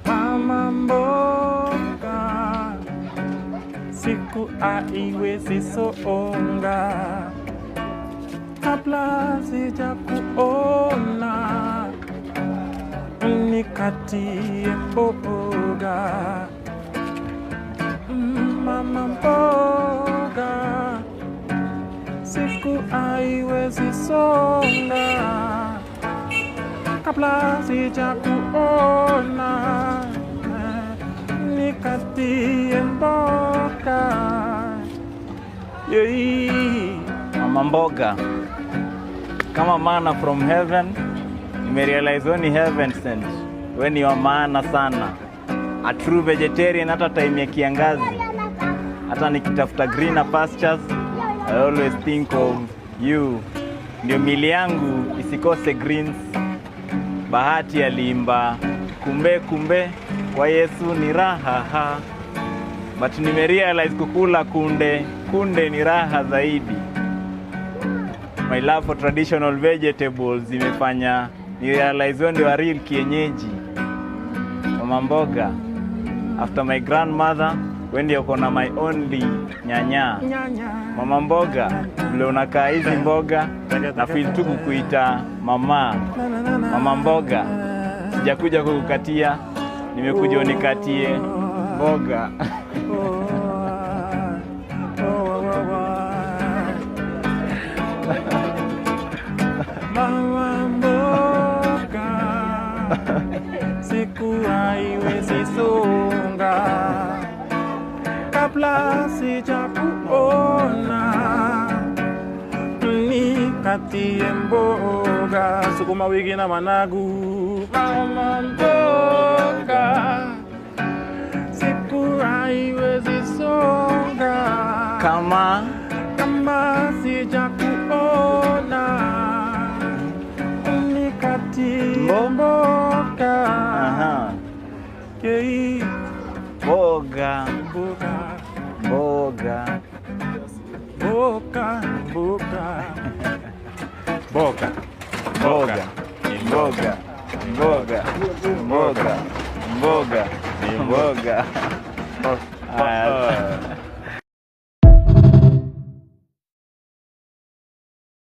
Mama mboga, siku haiwezi songa kabla sijakuona, nikatie mboga. Mama mboga, siku haiwezi songa kabla sijakuona, nikatie mboga. Mama mboga, kama mana from heaven, nimerealize when heaven sent, when you are maana sana, a true vegetarian. Hata time ya kiangazi, hata nikitafuta greener pastures, I always think of you. Ndio mili yangu isikose greens. Bahati alimba kumbe kumbe, kwa Yesu ni raha. But nimerealize kukula kunde ni raha zaidi. My love for traditional vegetables imefanya ni realize when you are real kienyeji. Mama mboga, after my grandmother, when you kona my only nyanya. Mama mboga, vile unakaa hizi mboga, na feel tu kukuita mama. Mama mboga, sijakuja kukukatia, nimekuja unikatie mboga. Mama mboga, siku haiwezi songa kabla sijakuona, nikatie mboga. Sukuma wiki na managu. Mama mboga, siku haiwezi songa Kama sijakuona, nikatie mboga. Mboga. Mboga.